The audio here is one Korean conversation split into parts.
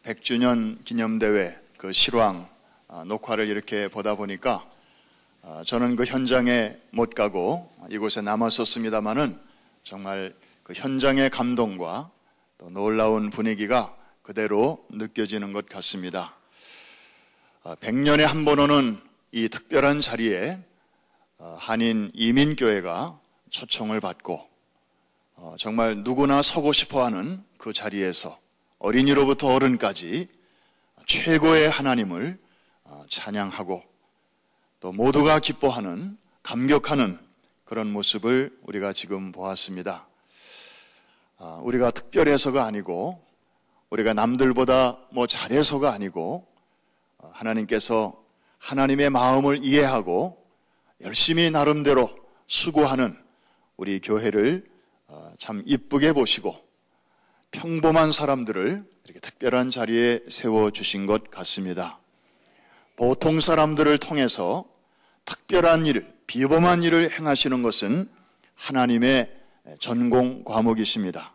100주년 기념대회 그 실황 녹화를 이렇게 보다 보니까 저는 그 현장에 못 가고 이곳에 남았었습니다마는 정말 그 현장의 감동과 또 놀라운 분위기가 그대로 느껴지는 것 같습니다. 100년에 한 번 오는 이 특별한 자리에 한인 이민교회가 초청을 받고 정말 누구나 서고 싶어하는 그 자리에서 어린이로부터 어른까지 최고의 하나님을 찬양하고 또 모두가 기뻐하는, 감격하는 그런 모습을 우리가 지금 보았습니다. 우리가 특별해서가 아니고 우리가 남들보다 잘해서가 아니고 하나님께서 하나님의 마음을 이해하고 열심히 나름대로 수고하는 우리 교회를 참 이쁘게 보시고 평범한 사람들을 이렇게 특별한 자리에 세워주신 것 같습니다. 보통 사람들을 통해서 특별한 일, 비범한 일을 행하시는 것은 하나님의 전공 과목이십니다.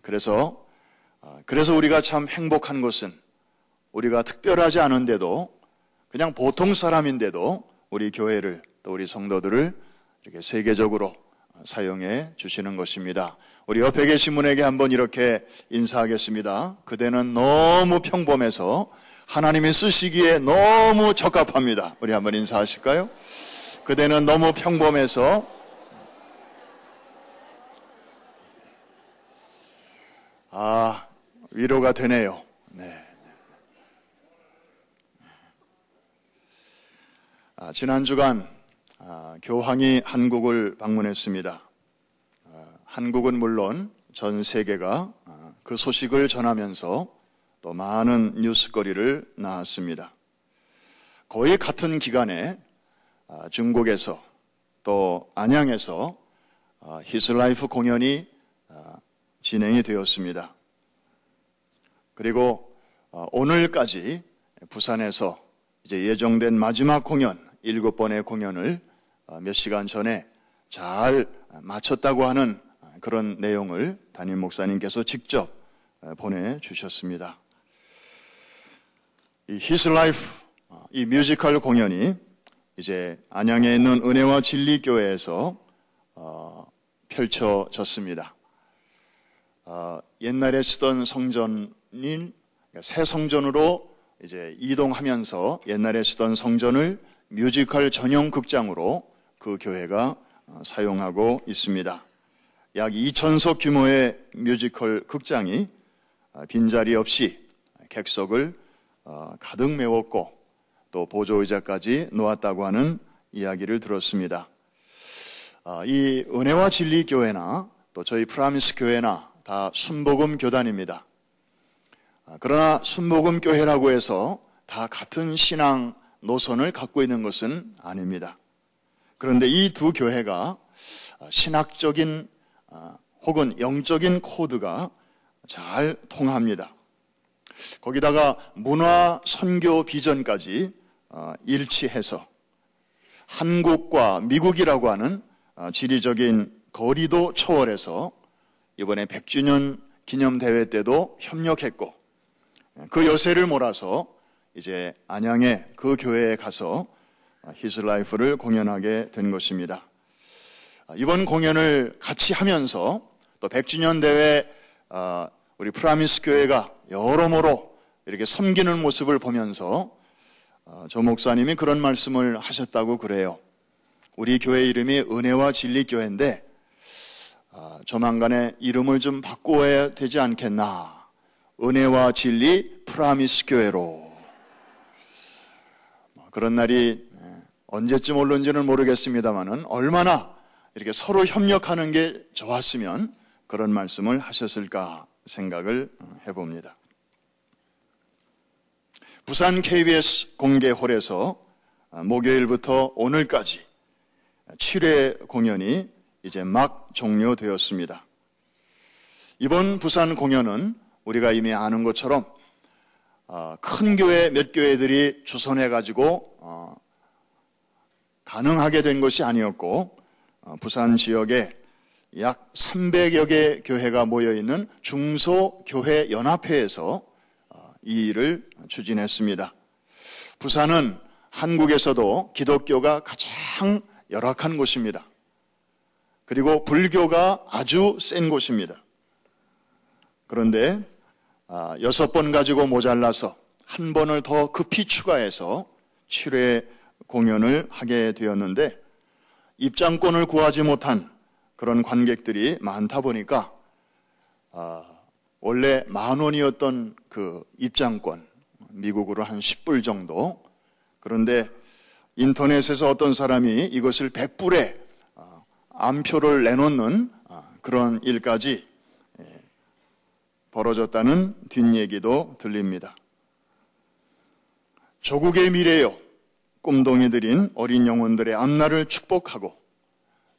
그래서 우리가 참 행복한 것은 우리가 특별하지 않은데도 그냥 보통 사람인데도 우리 교회를 또 우리 성도들을 이렇게 세계적으로 사용해 주시는 것입니다. 우리 옆에 계신 분에게 한번 이렇게 인사하겠습니다. 그대는 너무 평범해서 하나님이 쓰시기에 너무 적합합니다. 우리 한번 인사하실까요? 그대는 너무 평범해서 위로가 되네요. 네. 지난 주간 교황이 한국을 방문했습니다. 한국은 물론 전 세계가 그 소식을 전하면서 또 많은 뉴스거리를 낳았습니다. 거의 같은 기간에 중국에서 또 안양에서 His Life 공연이 진행이 되었습니다. 그리고 오늘까지 부산에서 이제 예정된 마지막 공연 7번의 공연을 몇 시간 전에 잘 마쳤다고 하는 그런 내용을 담임 목사님께서 직접 보내주셨습니다. 이 His Life, 이 뮤지컬 공연이 이제 안양에 있는 은혜와 진리 교회에서 펼쳐졌습니다. 옛날에 쓰던 성전인 새 성전으로 이제 이동하면서 옛날에 쓰던 성전을 뮤지컬 전용 극장으로 그 교회가 사용하고 있습니다. 약 2,000석 규모의 뮤지컬 극장이 빈자리 없이 객석을 가득 메웠고 또 보조의자까지 놓았다고 하는 이야기를 들었습니다. 이 은혜와 진리 교회나 또 저희 프라미스 교회나 다 순복음 교단입니다. 그러나 순복음 교회라고 해서 다 같은 신앙 노선을 갖고 있는 것은 아닙니다. 그런데 이 두 교회가 신학적인 혹은 영적인 코드가 잘 통합니다. 거기다가 문화 선교 비전까지 일치해서 한국과 미국이라고 하는 지리적인 거리도 초월해서 이번에 100주년 기념대회 때도 협력했고 그 여세를 몰아서 이제 안양의 그 교회에 가서 His Life를 공연하게 된 것입니다. 이번 공연을 같이 하면서 또 100주년 대회 우리 프라미스 교회가 여러모로 이렇게 섬기는 모습을 보면서 조 목사님이 그런 말씀을 하셨다고 그래요. 우리 교회 이름이 은혜와 진리 교회인데 조만간에 이름을 좀 바꿔야 되지 않겠나. 은혜와 진리 프라미스 교회로. 그런 날이 언제쯤 올는지는 모르겠습니다만은 얼마나 이렇게 서로 협력하는 게 좋았으면 그런 말씀을 하셨을까 생각을 해봅니다. 부산 KBS 공개홀에서 목요일부터 오늘까지 7회 공연이 이제 막 종료되었습니다. 이번 부산 공연은 우리가 이미 아는 것처럼 큰 교회 몇 교회들이 주선해가지고 가능하게 된 것이 아니었고 부산 지역에 약 300여 개 교회가 모여있는 중소교회연합회에서 이 일을 추진했습니다. 부산은 한국에서도 기독교가 가장 열악한 곳입니다. 그리고 불교가 아주 센 곳입니다. 그런데 6번 가지고 모자라서 한 번을 더 급히 추가해서 7회 공연을 하게 되었는데 입장권을 구하지 못한 그런 관객들이 많다 보니까 원래 10,000원이었던 그 입장권, 미국으로 한 10불 정도, 그런데 인터넷에서 어떤 사람이 이것을 100불에 암표를 내놓는 그런 일까지 벌어졌다는 뒷얘기도 들립니다. 조국의 미래요, 꿈동이들인 어린 영혼들의 앞날을 축복하고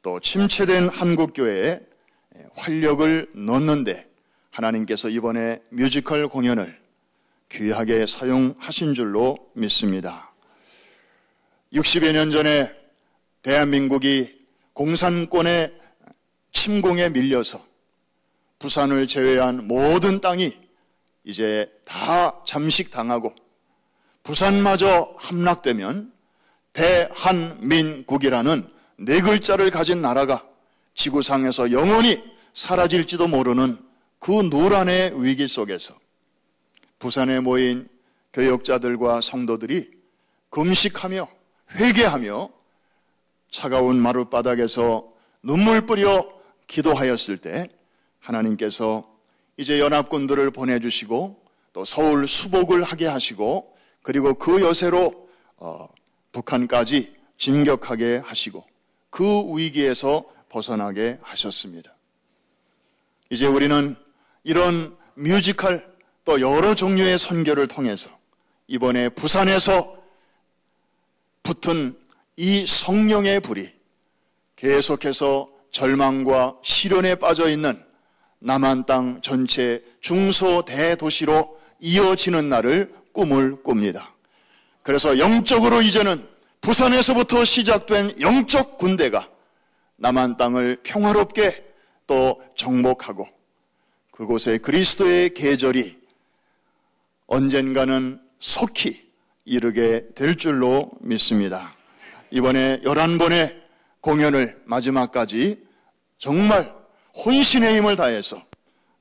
또 침체된 한국교회에 활력을 넣는데 하나님께서 이번에 뮤지컬 공연을 귀하게 사용하신 줄로 믿습니다. 60여 년 전에 대한민국이 공산권의 침공에 밀려서 부산을 제외한 모든 땅이 이제 다 잠식당하고 부산마저 함락되면 대한민국이라는 4글자를 가진 나라가 지구상에서 영원히 사라질지도 모르는 그 노란의 위기 속에서 부산에 모인 교역자들과 성도들이 금식하며 회개하며 차가운 마룻바닥에서 눈물 뿌려 기도하였을 때 하나님께서 이제 연합군들을 보내주시고 또 서울 수복을 하게 하시고 그리고 그 여세로 북한까지 진격하게 하시고 그 위기에서 벗어나게 하셨습니다. 이제 우리는 이런 뮤지컬 또 여러 종류의 선교를 통해서 이번에 부산에서 붙은 이 성령의 불이 계속해서 절망과 시련에 빠져 있는 남한 땅 전체 중소대도시로 이어지는 날을 꿈을 꿉니다. 그래서 영적으로 이제는 부산에서부터 시작된 영적 군대가 남한 땅을 평화롭게 또 정복하고 그곳에 그리스도의 계절이 언젠가는 속히 이르게 될 줄로 믿습니다. 이번에 11번의 공연을 마지막까지 정말 혼신의 힘을 다해서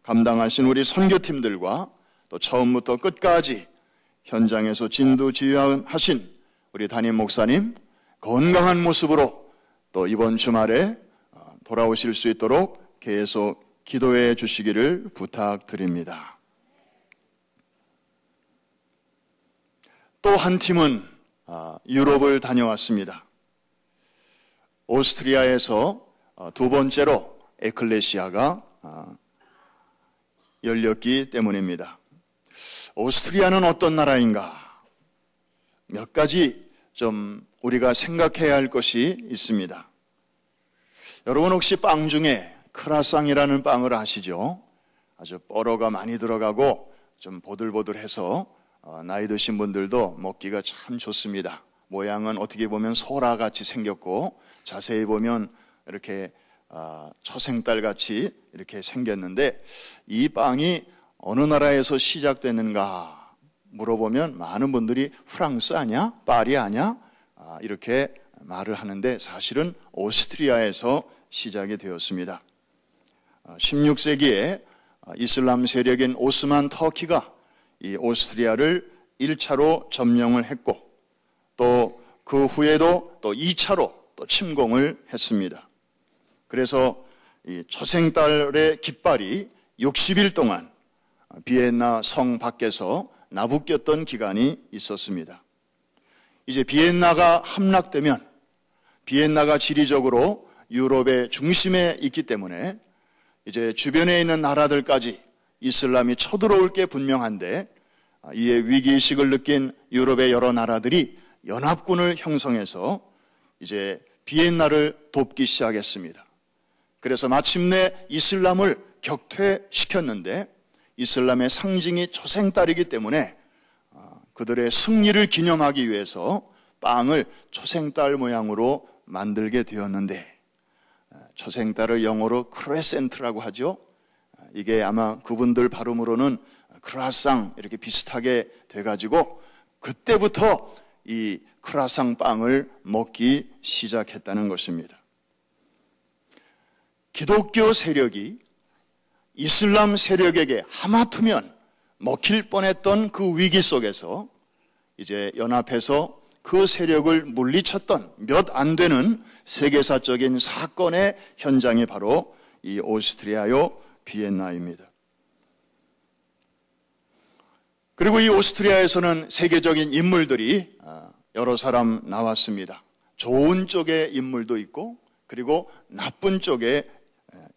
감당하신 우리 선교팀들과 또 처음부터 끝까지 현장에서 진두지휘하신 우리 담임 목사님 건강한 모습으로 또 이번 주말에 돌아오실 수 있도록 계속 기도해 주시기를 부탁드립니다. 또 한 팀은 유럽을 다녀왔습니다. 오스트리아에서 2번째로 에클레시아가 열렸기 때문입니다. 오스트리아는 어떤 나라인가? 몇 가지 좀 우리가 생각해야 할 것이 있습니다. 여러분 혹시 빵 중에 크라상이라는 빵을 아시죠? 아주 뻐러가 많이 들어가고 좀 보들보들해서 나이 드신 분들도 먹기가 참 좋습니다. 모양은 어떻게 보면 소라같이 생겼고 자세히 보면 이렇게 초생달같이 이렇게 생겼는데 이 빵이 어느 나라에서 시작됐는가 물어보면 많은 분들이 프랑스 아냐? 파리 아냐? 이렇게 말을 하는데 사실은 오스트리아에서 시작이 되었습니다. 16세기에 이슬람 세력인 오스만 터키가 이 오스트리아를 1차로 점령을 했고 또 그 후에도 또 2차로 또 침공을 했습니다. 그래서 이 초생달의 깃발이 60일 동안 비엔나 성 밖에서 나부꼈던 기간이 있었습니다. 이제 비엔나가 함락되면 비엔나가 지리적으로 유럽의 중심에 있기 때문에 이제 주변에 있는 나라들까지 이슬람이 쳐들어올 게 분명한데 이에 위기의식을 느낀 유럽의 여러 나라들이 연합군을 형성해서 이제 비엔나를 돕기 시작했습니다. 그래서 마침내 이슬람을 격퇴시켰는데 이슬람의 상징이 초생달이기 때문에 그들의 승리를 기념하기 위해서 빵을 초생달 모양으로 만들게 되었는데 초생달을 영어로 크레센트라고 하죠. 이게 아마 그분들 발음으로는 크루아상 이렇게 비슷하게 돼가지고 그때부터 이 크루아상 빵을 먹기 시작했다는 것입니다. 기독교 세력이 이슬람 세력에게 하마터면 먹힐 뻔했던 그 위기 속에서 이제 연합해서 그 세력을 물리쳤던 몇 안 되는 세계사적인 사건의 현장이 바로 이 오스트리아요 비엔나입니다. 그리고 이 오스트리아에서는 세계적인 인물들이 여러 사람 나왔습니다. 좋은 쪽의 인물도 있고 그리고 나쁜 쪽의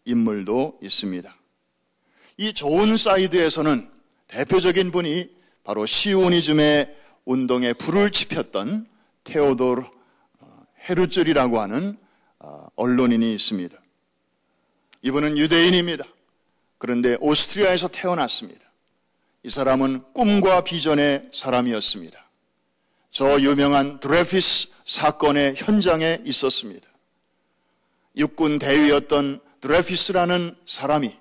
인물도 있습니다. 이 좋은 사이드에서는 대표적인 분이 바로 시오니즘의 운동에 불을 지폈던 테오도르 헤르즐이라고 하는 언론인이 있습니다. 이분은 유대인입니다. 그런데 오스트리아에서 태어났습니다. 이 사람은 꿈과 비전의 사람이었습니다. 저 유명한 드레피스 사건의 현장에 있었습니다. 육군 대위였던 드레피스라는 사람이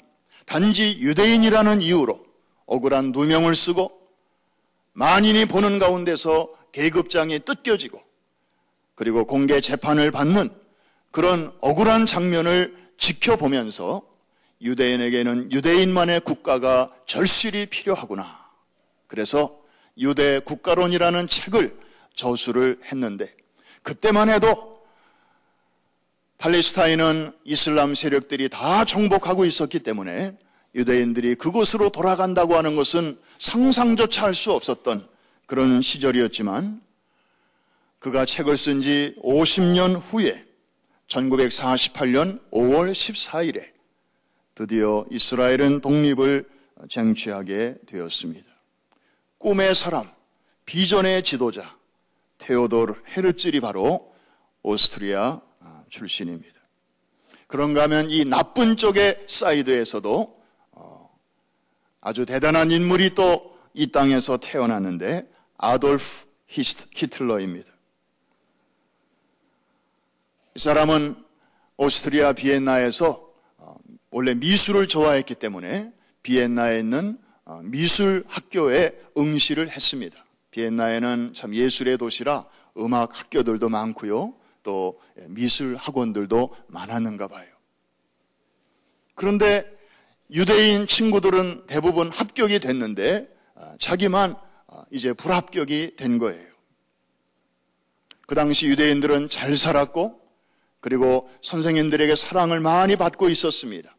단지 유대인이라는 이유로 억울한 누명을 쓰고 만인이 보는 가운데서 계급장이 뜯겨지고 그리고 공개 재판을 받는 그런 억울한 장면을 지켜보면서 유대인에게는 유대인만의 국가가 절실히 필요하구나. 그래서 유대 국가론이라는 책을 저술을 했는데 그때만 해도 팔레스타인은 이슬람 세력들이 다 정복하고 있었기 때문에 유대인들이 그곳으로 돌아간다고 하는 것은 상상조차 할 수 없었던 그런 시절이었지만 그가 책을 쓴 지 50년 후에 1948년 5월 14일에 드디어 이스라엘은 독립을 쟁취하게 되었습니다. 꿈의 사람, 비전의 지도자 테오도르 헤르즐이 바로 오스트리아 출신입니다. 그런가 하면 이 나쁜 쪽의 사이드에서도 아주 대단한 인물이 또 이 땅에서 태어났는데 아돌프 히틀러입니다. 이 사람은 오스트리아 비엔나에서 원래 미술을 좋아했기 때문에 비엔나에 있는 미술 학교에 응시를 했습니다. 비엔나에는 참 예술의 도시라 음악 학교들도 많고요. 또 미술 학원들도 많았는가 봐요. 그런데 유대인 친구들은 대부분 합격이 됐는데 자기만 이제 불합격이 된 거예요. 그 당시 유대인들은 잘 살았고 그리고 선생님들에게 사랑을 많이 받고 있었습니다.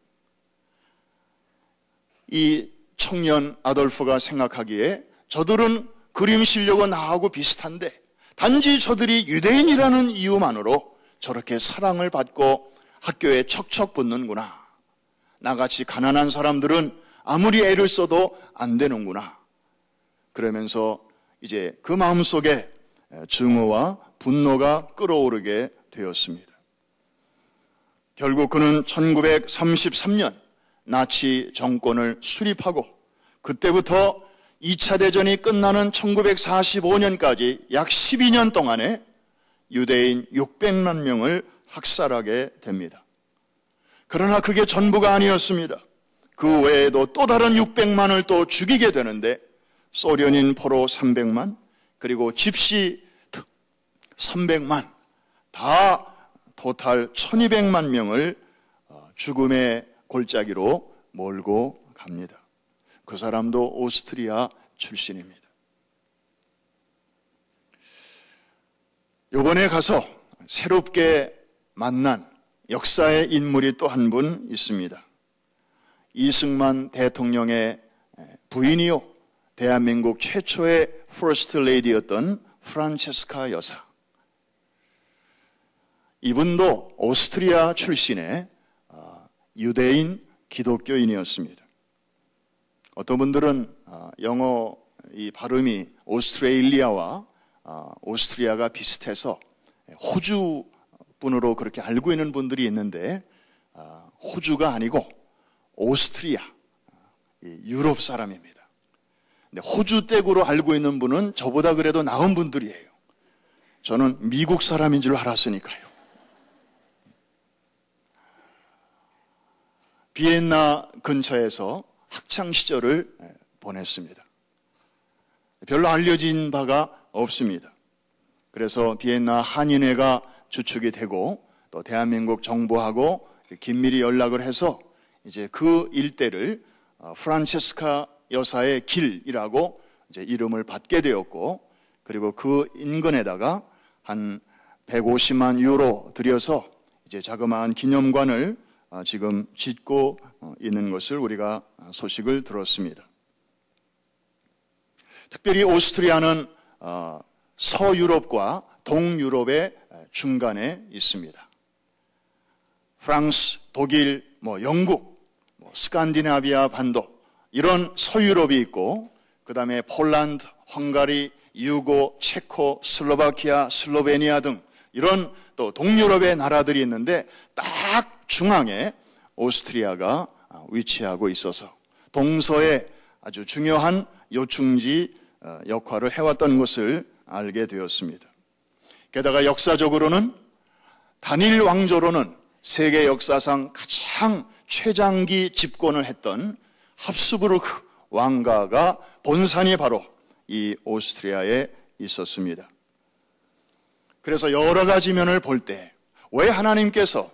이 청년 아돌프가 생각하기에 저들은 그림 실력은 나하고 비슷한데 단지 저들이 유대인이라는 이유만으로 저렇게 사랑을 받고 학교에 척척 붙는구나. 나같이 가난한 사람들은 아무리 애를 써도 안 되는구나. 그러면서 이제 그 마음속에 증오와 분노가 끓어오르게 되었습니다. 결국 그는 1933년 나치 정권을 수립하고 그때부터 2차 대전이 끝나는 1945년까지 약 12년 동안에 유대인 600만 명을 학살하게 됩니다. 그러나 그게 전부가 아니었습니다. 그 외에도 또 다른 600만을 또 죽이게 되는데 소련인 포로 300만 그리고 집시 300만 다 토탈 1200만 명을 죽음의 골짜기로 몰고 갑니다. 그 사람도 오스트리아 출신입니다. 이번에 가서 새롭게 만난 역사의 인물이 또 한 분 있습니다. 이승만 대통령의 부인이요 대한민국 최초의 퍼스트 레이디였던 프란체스카 여사. 이분도 오스트리아 출신의 유대인 기독교인이었습니다. 어떤 분들은 영어 이 발음이 오스트레일리아와 오스트리아가 비슷해서 호주 분으로 그렇게 알고 있는 분들이 있는데 호주가 아니고 오스트리아, 유럽 사람입니다. 근데 호주 댁으로 알고 있는 분은 저보다 그래도 나은 분들이에요. 저는 미국 사람인 줄 알았으니까요. 비엔나 근처에서 학창 시절을 보냈습니다. 별로 알려진 바가 없습니다. 그래서 비엔나 한인회가 주축이 되고 또 대한민국 정부하고 긴밀히 연락을 해서 이제 그 일대를 프란체스카 여사의 길이라고 이제 이름을 받게 되었고, 그리고 그 인근에다가 한 150만 유로 들여서 이제 자그마한 기념관을 지금 짓고 있는 것을 우리가 소식을 들었습니다. 특별히 오스트리아는 서유럽과 동유럽의 중간에 있습니다. 프랑스, 독일, 영국, 스칸디나비아 반도 이런 서유럽이 있고, 그 다음에 폴란드, 헝가리, 유고, 체코, 슬로바키아, 슬로베니아 등 이런 또 동유럽의 나라들이 있는데 딱 중앙에 오스트리아가 위치하고 있어서 동서의 아주 중요한 요충지 역할을 해왔던 것을 알게 되었습니다. 게다가 역사적으로는 단일 왕조로는 세계 역사상 가장 최장기 집권을 했던 합스부르크 왕가가 본산이 바로 이 오스트리아에 있었습니다. 그래서 여러 가지 면을 볼 때 왜 하나님께서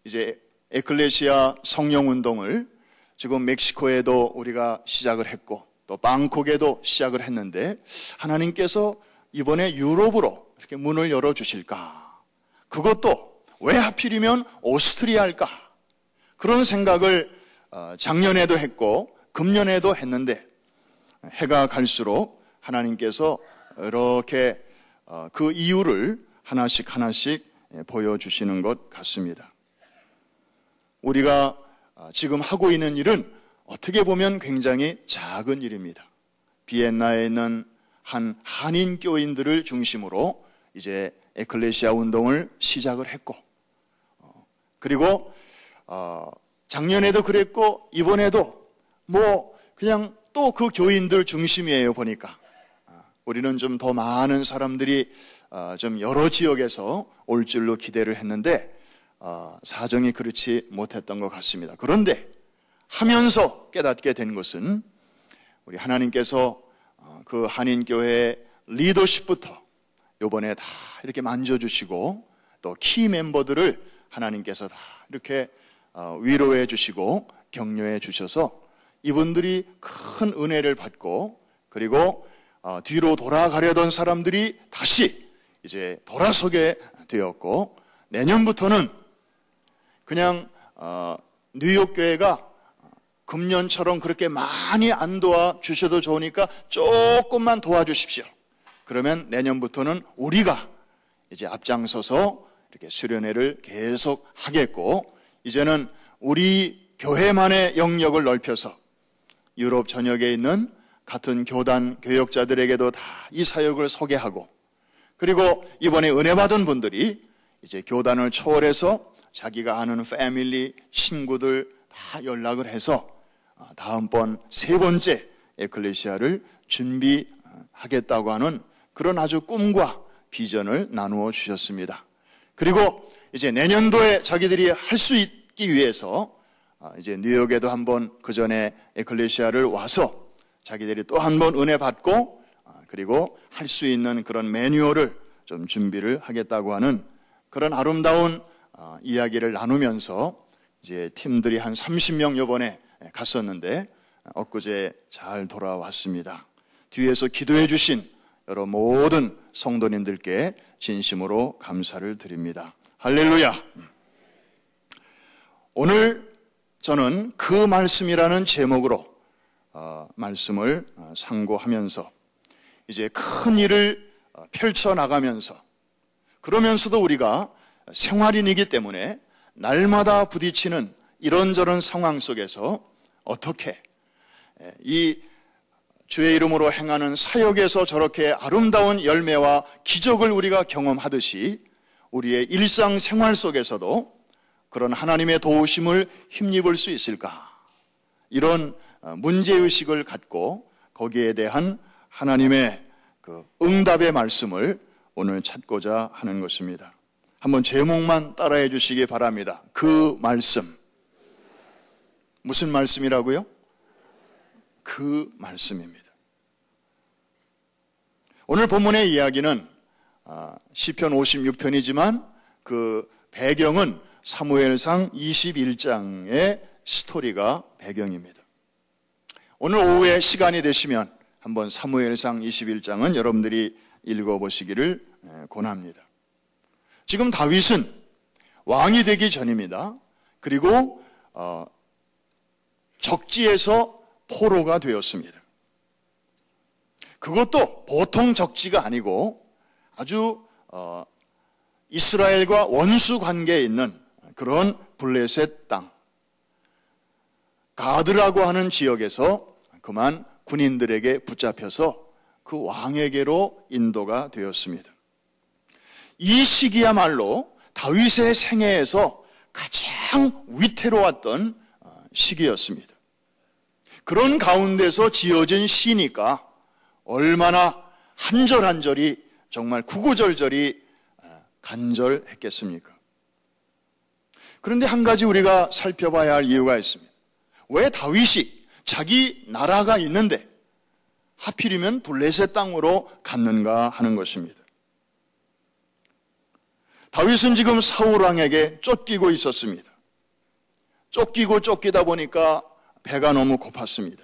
이제 에클레시아 성령 운동을 지금 멕시코에도 우리가 시작을 했고 또 방콕에도 시작을 했는데 하나님께서 이번에 유럽으로 이렇게 문을 열어주실까? 그것도 왜 하필이면 오스트리아일까? 그런 생각을 작년에도 했고 금년에도 했는데 해가 갈수록 하나님께서 이렇게 그 이유를 하나씩 보여주시는 것 같습니다. 우리가 지금 하고 있는 일은 어떻게 보면 굉장히 작은 일입니다. 비엔나에 있는 한 한인 교인들을 중심으로 이제 에클레시아 운동을 시작을 했고, 그리고 작년에도 그랬고 이번에도 그냥 또 그 교인들 중심이에요. 보니까 우리는 좀 더 많은 사람들이 좀 여러 지역에서 올 줄로 기대를 했는데 사정이 그렇지 못했던 것 같습니다. 그런데 하면서 깨닫게 된 것은 우리 하나님께서 그 한인교회의 리더십부터 이번에 다 이렇게 만져주시고 또 키 멤버들을 하나님께서 다 이렇게 위로해 주시고 격려해 주셔서 이분들이 큰 은혜를 받고, 그리고 뒤로 돌아가려던 사람들이 다시 이제 돌아서게 되었고, 내년부터는 그냥 뉴욕 교회가 금년처럼 그렇게 많이 안 도와주셔도 좋으니까 조금만 도와주십시오. 그러면 내년부터는 우리가 이제 앞장서서 이렇게 수련회를 계속 하겠고, 이제는 우리 교회만의 영역을 넓혀서 유럽 전역에 있는 같은 교단 교역자들에게도 다 이 사역을 소개하고, 그리고 이번에 은혜 받은 분들이 이제 교단을 초월해서 자기가 아는 패밀리, 친구들 다 연락을 해서 다음번 3번째 에클레시아를 준비하겠다고 하는 그런 아주 꿈과 비전을 나누어 주셨습니다. 그리고 이제 내년도에 자기들이 할 수 있기 위해서 이제 뉴욕에도 한번 그 전에 에클레시아를 와서 자기들이 또 한번 은혜 받고, 그리고 할 수 있는 그런 매뉴얼을 좀 준비를 하겠다고 하는 그런 아름다운 이야기를 나누면서 이제 팀들이 한 30명 이번에 갔었는데 엊그제 잘 돌아왔습니다. 뒤에서 기도해 주신 여러 모든 성도님들께 진심으로 감사를 드립니다. 할렐루야. 오늘 저는 그 말씀이라는 제목으로 말씀을 상고하면서 이제 큰 일을 펼쳐나가면서, 그러면서도 우리가 생활인이기 때문에 날마다 부딪히는 이런저런 상황 속에서 어떻게 이 주의 이름으로 행하는 사역에서 저렇게 아름다운 열매와 기적을 우리가 경험하듯이 우리의 일상생활 속에서도 그런 하나님의 도우심을 힘입을 수 있을까? 이런 문제의식을 갖고 거기에 대한 하나님의 그 응답의 말씀을 오늘 찾고자 하는 것입니다. 한번 제목만 따라해 주시기 바랍니다. 그 말씀. 무슨 말씀이라고요? 그 말씀입니다. 오늘 본문의 이야기는 시편 56편이지만 그 배경은 사무엘상 21장의 스토리가 배경입니다. 오늘 오후에 시간이 되시면 한번 사무엘상 21장은 여러분들이 읽어보시기를 권합니다. 지금 다윗은 왕이 되기 전입니다. 그리고 적지에서 포로가 되었습니다. 그것도 보통 적지가 아니고 아주 이스라엘과 원수 관계에 있는 그런 블레셋 땅 가드라고 하는 지역에서 그만 군인들에게 붙잡혀서 그 왕에게로 인도가 되었습니다. 이 시기야말로 다윗의 생애에서 가장 위태로웠던 시기였습니다. 그런 가운데서 지어진 시니까 얼마나 한 절 한 절이 정말 구구절절이 간절했겠습니까? 그런데 한 가지 우리가 살펴봐야 할 이유가 있습니다. 왜 다윗이 자기 나라가 있는데 하필이면 블레셋 땅으로 갔는가 하는 것입니다. 다윗은 지금 사울 왕에게 쫓기고 있었습니다. 쫓기다 보니까 배가 너무 고팠습니다.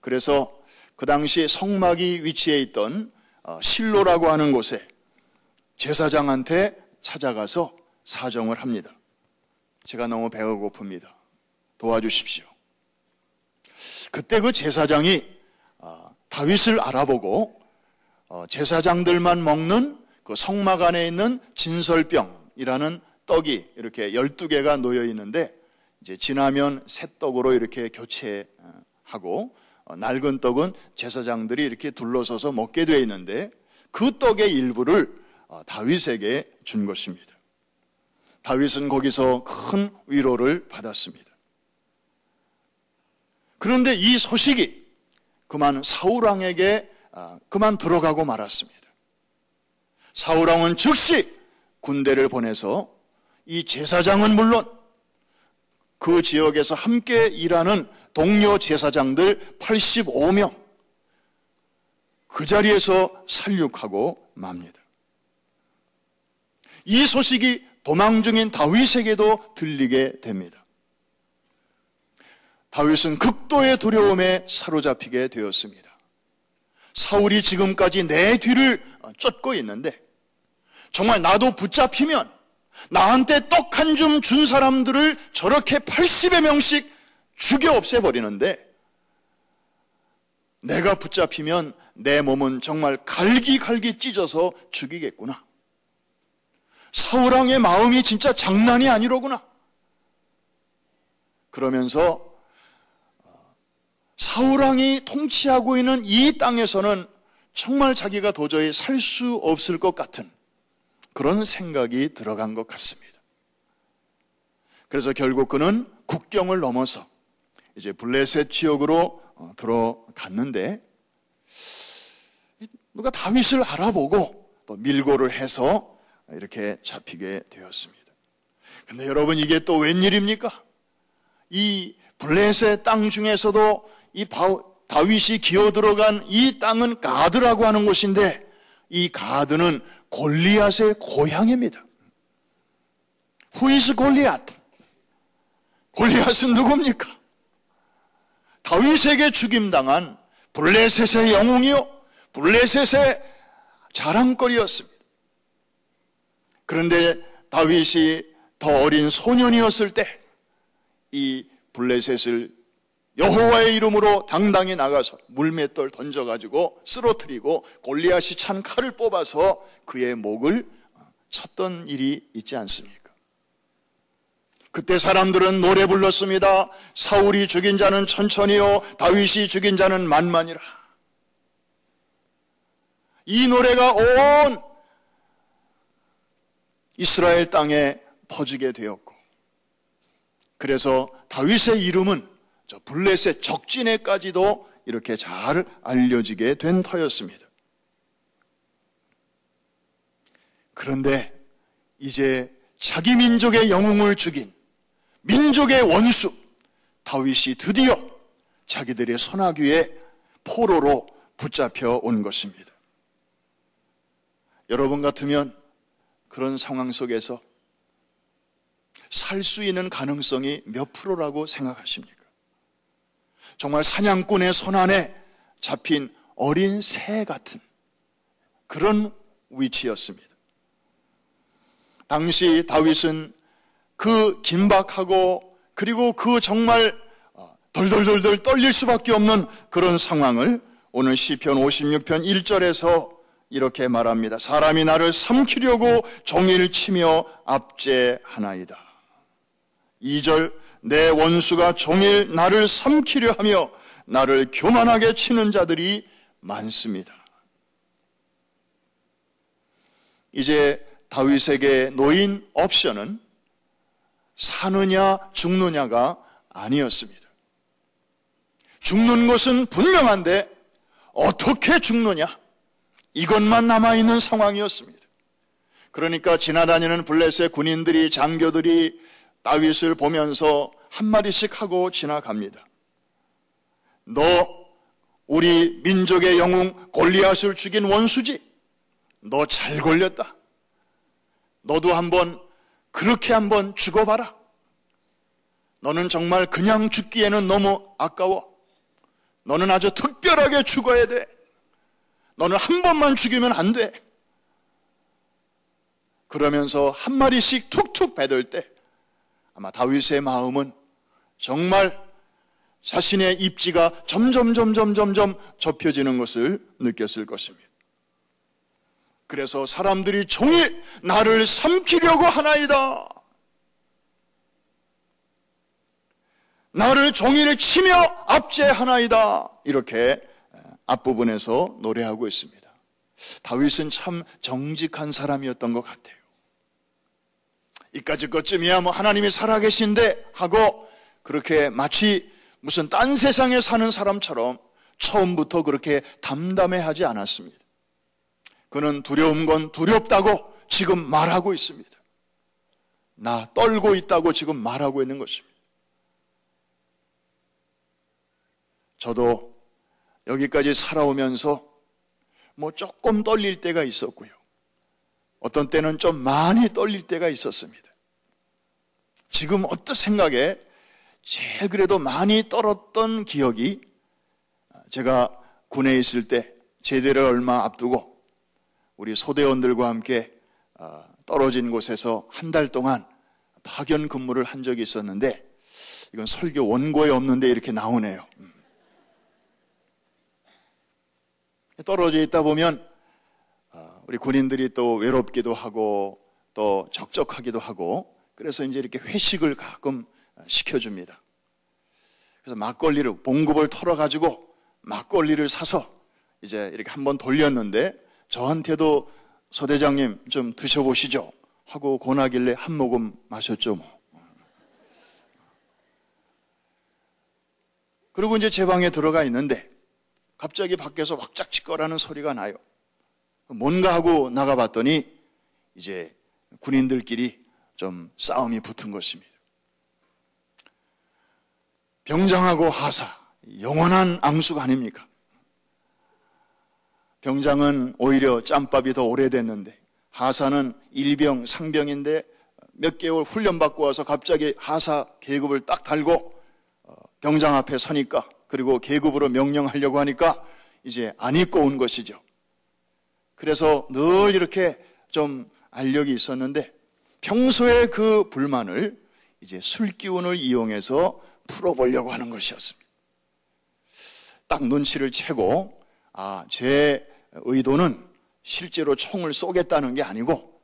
그래서 그 당시 성막이 위치해 있던 실로라고 하는 곳에 제사장한테 찾아가서 사정을 합니다. 제가 너무 배가 고픕니다. 도와주십시오. 그때 그 제사장이 다윗을 알아보고 제사장들만 먹는 그 성막 안에 있는 진설병이라는 떡이 이렇게 12개가 놓여 있는데 이제 지나면 새 떡으로 이렇게 교체하고 낡은 떡은 제사장들이 이렇게 둘러서서 먹게 되어 있는데 그 떡의 일부를 다윗에게 준 것입니다. 다윗은 거기서 큰 위로를 받았습니다. 그런데 이 소식이 그만 사울왕에게 그만 들어가고 말았습니다. 사울왕은 즉시 군대를 보내서 이 제사장은 물론 그 지역에서 함께 일하는 동료 제사장들 85명 그 자리에서 살육하고 맙니다. 이 소식이 도망 중인 다윗에게도 들리게 됩니다. 다윗은 극도의 두려움에 사로잡히게 되었습니다. 사울이 지금까지 내 뒤를 쫓고 있는데 정말 나도 붙잡히면 나한테 떡 한 줌 준 사람들을 저렇게 80여 명씩 죽여 없애버리는데 내가 붙잡히면 내 몸은 정말 갈기갈기 찢어서 죽이겠구나. 사울왕의 마음이 진짜 장난이 아니로구나. 그러면서 사울왕이 통치하고 있는 이 땅에서는 정말 자기가 도저히 살 수 없을 것 같은 그런 생각이 들어간 것 같습니다. 그래서 결국 그는 국경을 넘어서 이제 블레셋 지역으로 들어갔는데 누가 다윗을 알아보고 또 밀고를 해서 이렇게 잡히게 되었습니다. 그런데 여러분 이게 또 웬일입니까? 이 블레셋 땅 중에서도 이 다윗이 기어 들어간 이 땅은 가드라고 하는 곳인데 이 가드는 골리앗의 고향입니다. Who is 골리앗? 골리앗은 누굽니까? 다윗에게 죽임당한 블레셋의 영웅이요 블레셋의 자랑거리였습니다. 그런데 다윗이 더 어린 소년이었을 때 이 블레셋을 여호와의 이름으로 당당히 나가서 물맷돌 던져가지고 쓰러뜨리고 골리앗이 찬 칼을 뽑아서 그의 목을 쳤던 일이 있지 않습니까? 그때 사람들은 노래 불렀습니다. 사울이 죽인 자는 천천히요 다윗이 죽인 자는 만만이라. 이 노래가 온 이스라엘 땅에 퍼지게 되었고 그래서 다윗의 이름은 저 블레셋 적진에까지도 이렇게 잘 알려지게 된 터였습니다. 그런데 이제 자기 민족의 영웅을 죽인 민족의 원수 다윗이 드디어 자기들의 소나귀의 포로로 붙잡혀 온 것입니다. 여러분 같으면 그런 상황 속에서 살 수 있는 가능성이 몇 프로라고 생각하십니까? 정말 사냥꾼의 손안에 잡힌 어린 새 같은 그런 위치였습니다. 당시 다윗은 그 긴박하고 그리고 그 정말 덜덜덜덜 떨릴 수밖에 없는 그런 상황을 오늘 시편 56편 1절에서 이렇게 말합니다. 사람이 나를 삼키려고 종일 치며 압제하나이다. 2절, 내 원수가 종일 나를 삼키려 하며 나를 교만하게 치는 자들이 많습니다. 이제 다윗에게 놓인 옵션은 사느냐 죽느냐가 아니었습니다. 죽는 것은 분명한데 어떻게 죽느냐, 이것만 남아있는 상황이었습니다. 그러니까 지나다니는 블레셋 군인들이, 장교들이 다윗을 보면서 한마디씩 하고 지나갑니다. 너 우리 민족의 영웅 골리앗을 죽인 원수지? 너 잘 걸렸다. 너도 그렇게 한번 죽어봐라. 너는 정말 그냥 죽기에는 너무 아까워. 너는 아주 특별하게 죽어야 돼. 너는 한 번만 죽이면 안 돼. 그러면서 한 마디씩 툭툭 베들 때 아마 다윗의 마음은 정말 자신의 입지가 점점 좁혀지는 것을 느꼈을 것입니다. 그래서 사람들이 종일 나를 삼키려고 하나이다. 나를 종일 치며 압제하나이다. 이렇게 앞부분에서 노래하고 있습니다. 다윗은 참 정직한 사람이었던 것 같아요. 이까짓 것쯤이야 하나님이 살아계신데 하고 그렇게 마치 무슨 딴 세상에 사는 사람처럼 처음부터 그렇게 담담해하지 않았습니다. 그는 두려운 건 두렵다고 지금 말하고 있습니다. 나 떨고 있다고 지금 말하고 있는 것입니다. 저도 여기까지 살아오면서 조금 떨릴 때가 있었고요. 어떤 때는 좀 많이 떨릴 때가 있었습니다. 지금 어떤 생각에 제일 그래도 많이 떨었던 기억이 제가 군에 있을 때 제대를 얼마 앞두고 우리 소대원들과 함께 떨어진 곳에서 한 달 동안 파견 근무를 한 적이 있었는데 이건 설교 원고에 없는데 이렇게 나오네요. 떨어져 있다 보면 우리 군인들이 또 외롭기도 하고 또 적적하기도 하고 그래서 이제 이렇게 회식을 가끔 시켜줍니다. 그래서 막걸리를 봉급을 털어가지고 막걸리를 사서 이제 이렇게 한번 돌렸는데 저한테도 소대장님 좀 드셔보시죠 하고 권하길래 한 모금 마셨죠 뭐. 그리고 이제 제 방에 들어가 있는데 갑자기 밖에서 왁짝지껄하는 소리가 나요. 뭔가 하고 나가봤더니 이제 군인들끼리 좀 싸움이 붙은 것입니다. 병장하고 하사, 영원한 앙숙 아닙니까? 병장은 오히려 짬밥이 더 오래됐는데 하사는 일병, 상병인데 몇 개월 훈련받고 와서 갑자기 하사 계급을 딱 달고 병장 앞에 서니까 그리고 계급으로 명령하려고 하니까 이제 안 입고 온 것이죠. 그래서 늘 이렇게 좀 알력이 있었는데 평소에 그 불만을 이제 술 기운을 이용해서 풀어보려고 하는 것이었습니다. 딱 눈치를 채고 제 의도는 실제로 총을 쏘겠다는 게 아니고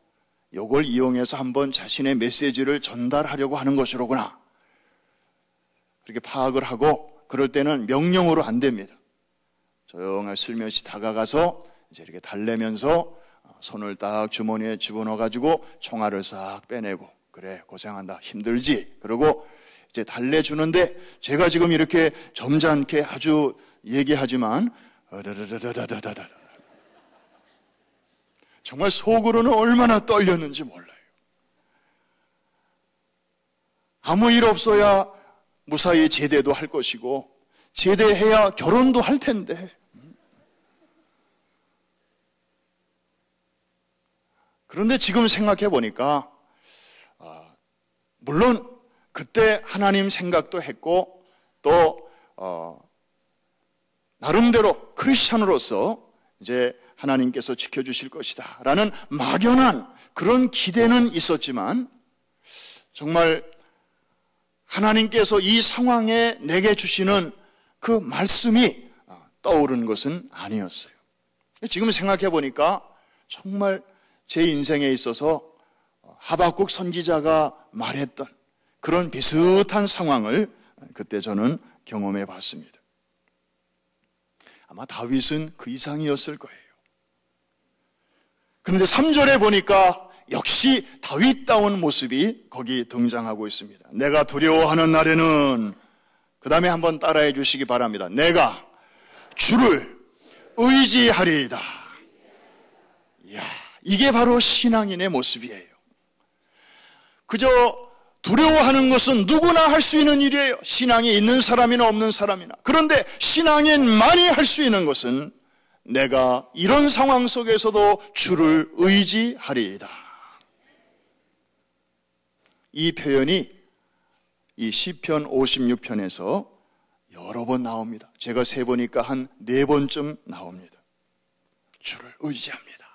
이걸 이용해서 한번 자신의 메시지를 전달하려고 하는 것이로구나. 그렇게 파악을 하고 그럴 때는 명령으로 안 됩니다. 조용히 슬며시 다가가서 이제 이렇게 달래면서 손을 딱 주머니에 집어넣어가지고 총알을 싹 빼내고 그래 고생한다 힘들지 그러고 이제 달래주는데 제가 지금 이렇게 점잖게 아주 얘기하지만 정말 속으로는 얼마나 떨렸는지 몰라요. 아무 일 없어야 무사히 제대도 할 것이고 제대해야 결혼도 할 텐데. 그런데 지금 생각해 보니까 물론 그때 하나님 생각도 했고 또 나름대로 크리스찬으로서 이제 하나님께서 지켜주실 것이다 라는 막연한 그런 기대는 있었지만 정말 하나님께서 이 상황에 내게 주시는 그 말씀이 떠오르는 것은 아니었어요. 지금 생각해 보니까 정말 제 인생에 있어서 하박국 선지자가 말했던 그런 비슷한 상황을 그때 저는 경험해 봤습니다. 아마 다윗은 그 이상이었을 거예요. 그런데 3절에 보니까 역시 다윗다운 모습이 거기 등장하고 있습니다. 내가 두려워하는 날에는, 그 다음에 한번 따라해 주시기 바랍니다. 내가 주를 의지하리이다. 이야, 이게 바로 신앙인의 모습이에요. 그저 두려워하는 것은 누구나 할 수 있는 일이에요. 신앙이 있는 사람이나 없는 사람이나. 그런데 신앙인만이 할 수 있는 것은 내가 이런 상황 속에서도 주를 의지하리이다. 이 표현이 이 시편 56편에서 여러 번 나옵니다. 제가 세보니까 한 4번쯤 나옵니다. 주를 의지합니다.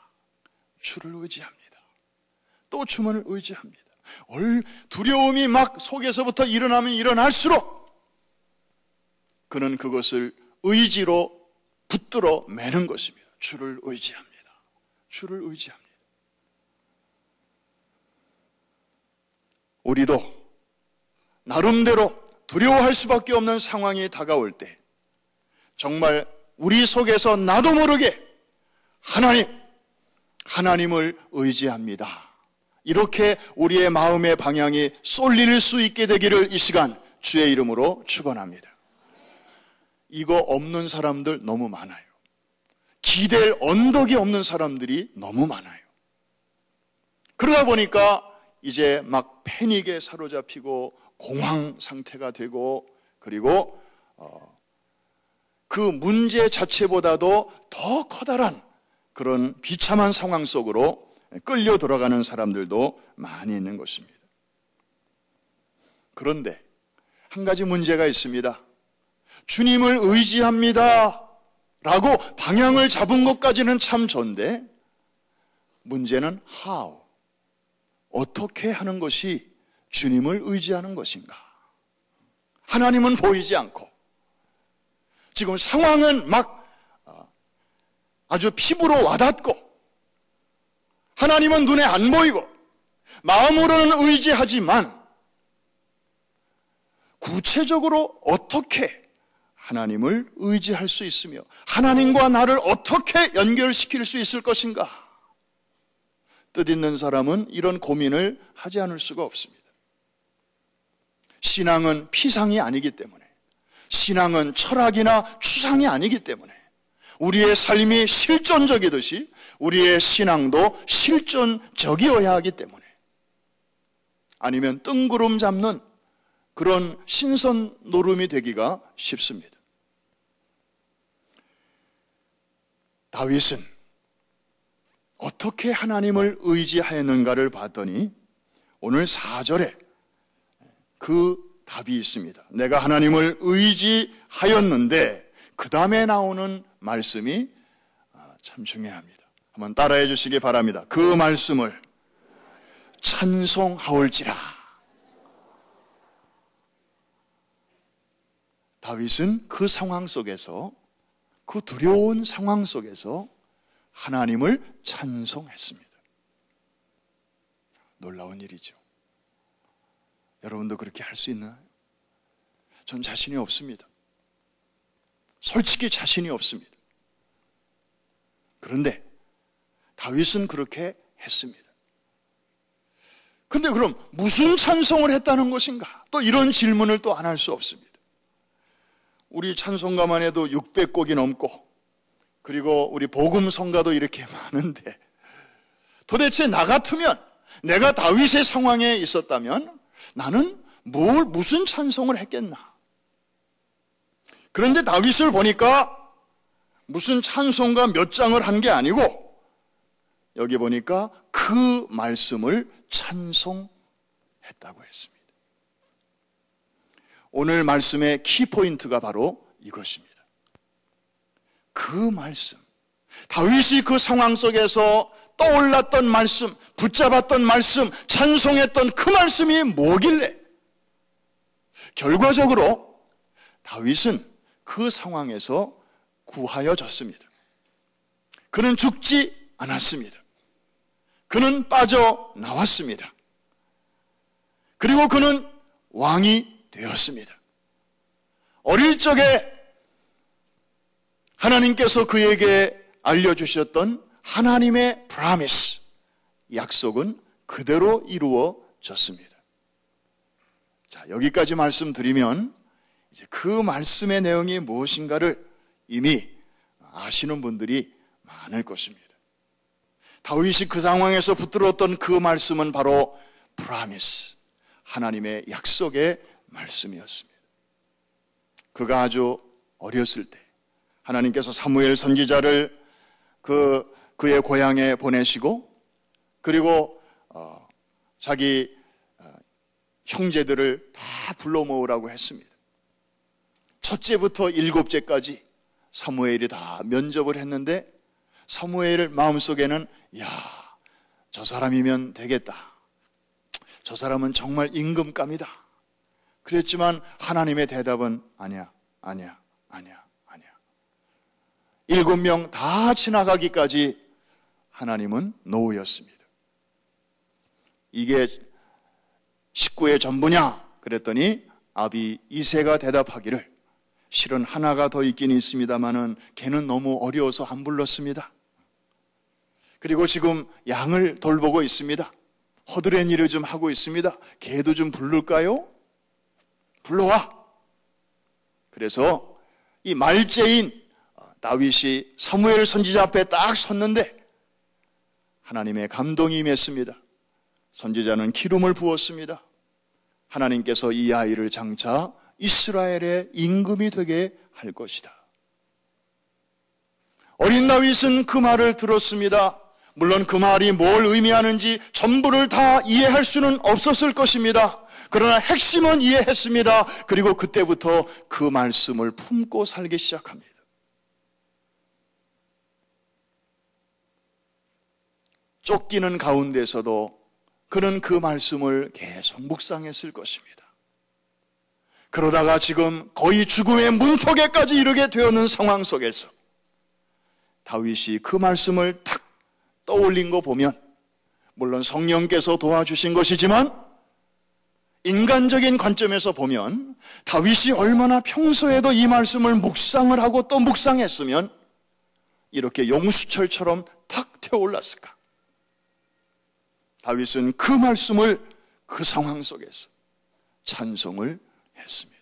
주를 의지합니다. 또 주만을 의지합니다. 두려움이 막 속에서부터 일어나면 일어날수록 그는 그것을 의지로 붙들어 매는 것입니다. 주를 의지합니다. 주를 의지합니다. 우리도 나름대로 두려워할 수밖에 없는 상황이 다가올 때 정말 우리 속에서 나도 모르게 하나님을 의지합니다. 이렇게 우리의 마음의 방향이 쏠릴 수 있게 되기를 이 시간 주의 이름으로 축원합니다. 이거 없는 사람들 너무 많아요. 기댈 언덕이 없는 사람들이 너무 많아요. 그러다 보니까 이제 막 패닉에 사로잡히고 공황 상태가 되고, 그리고 그 문제 자체보다도 더 커다란 그런 비참한 상황 속으로 끌려 들어가는 사람들도 많이 있는 것입니다. 그런데 한 가지 문제가 있습니다. 주님을 의지합니다 라고 방향을 잡은 것까지는 참 좋은데, 문제는 how, 어떻게 하는 것이 주님을 의지하는 것인가. 하나님은 보이지 않고 지금 상황은 막 아주 피부로 와닿고 하나님은 눈에 안 보이고 마음으로는 의지하지만 구체적으로 어떻게 하나님을 의지할 수 있으며 하나님과 나를 어떻게 연결시킬 수 있을 것인가. 뜻있는 사람은 이런 고민을 하지 않을 수가 없습니다. 신앙은 피상이 아니기 때문에, 신앙은 철학이나 추상이 아니기 때문에, 우리의 삶이 실존적이듯이 우리의 신앙도 실존적이어야 하기 때문에, 아니면 뜬구름 잡는 그런 신선 노름이 되기가 쉽습니다. 다윗은 어떻게 하나님을 의지하였는가를 봤더니 오늘 4절에 그 답이 있습니다. 내가 하나님을 의지하였는데 그 다음에 나오는 말씀이 참 중요합니다. 한번 따라해 주시기 바랍니다. 그 말씀을 찬송하올지라. 다윗은 그 상황 속에서, 그 두려운 상황 속에서 하나님을 찬송했습니다. 놀라운 일이죠. 여러분도 그렇게 할 수 있나요? 전 자신이 없습니다. 솔직히 자신이 없습니다. 그런데 다윗은 그렇게 했습니다. 근데 그럼 무슨 찬송을 했다는 것인가? 또 이런 질문을 또 안 할 수 없습니다. 우리 찬송가만 해도 600곡이 넘고, 그리고 우리 복음성가도 이렇게 많은데, 도대체 나 같으면, 내가 다윗의 상황에 있었다면 나는 무슨 찬송을 했겠나? 그런데 다윗을 보니까 무슨 찬송가 몇 장을 한 게 아니고 여기 보니까 그 말씀을 찬송했다고 했습니다. 오늘 말씀의 키포인트가 바로 이것입니다. 그 말씀, 다윗이 그 상황 속에서 떠올랐던 말씀, 붙잡았던 말씀, 찬송했던 그 말씀이 뭐길래 결과적으로 다윗은 그 상황에서 구하여졌습니다. 그는 죽지 않았습니다. 그는 빠져나왔습니다. 그리고 그는 왕이 되었습니다. 어릴 적에 하나님께서 그에게 알려주셨던 하나님의 프라미스, 약속은 그대로 이루어졌습니다. 자, 여기까지 말씀드리면 이제 그 말씀의 내용이 무엇인가를 이미 아시는 분들이 많을 것입니다. 다윗이 그 상황에서 붙들었던 그 말씀은 바로 프라미스, 하나님의 약속의 말씀이었습니다. 그가 아주 어렸을 때 하나님께서 사무엘 선지자를 그의 고향에 보내시고 그리고 자기 형제들을 다 불러 모으라고 했습니다. 첫째부터 일곱째까지 사무엘이 다 면접을 했는데 사무엘 마음속에는 저 사람이면 되겠다. 저 사람은 정말 임금감이다. 그랬지만 하나님의 대답은 아니야. 7명 다 지나가기까지 하나님은 노우였습니다. 이게 식구의 전부냐? 그랬더니 아비 이새가 대답하기를 실은 하나가 더 있긴 있습니다마는 걔는 너무 어려워서 안 불렀습니다. 그리고 지금 양을 돌보고 있습니다. 허드렛 일을 좀 하고 있습니다. 걔도 좀 부를까요? 불러와. 그래서 이 말제인 다윗이 사무엘 선지자 앞에 딱 섰는데 하나님의 감동이 임했습니다. 선지자는 기름을 부었습니다. 하나님께서 이 아이를 장차 이스라엘의 임금이 되게 할 것이다. 어린 다윗은 그 말을 들었습니다. 물론 그 말이 뭘 의미하는지 전부를 다 이해할 수는 없었을 것입니다. 그러나 핵심은 이해했습니다. 그리고 그때부터 그 말씀을 품고 살기 시작합니다. 쫓기는 가운데서도 그는 그 말씀을 계속 묵상했을 것입니다. 그러다가 지금 거의 죽음의 문턱에까지 이르게 되었는 상황 속에서 다윗이 그 말씀을 탁 떠올린 거 보면 물론 성령께서 도와주신 것이지만 인간적인 관점에서 보면 다윗이 얼마나 평소에도 이 말씀을 묵상을 하고 또 묵상했으면 이렇게 용수철처럼 탁 튀어올랐을까? 다윗은 그 말씀을 그 상황 속에서 찬송을 했습니다.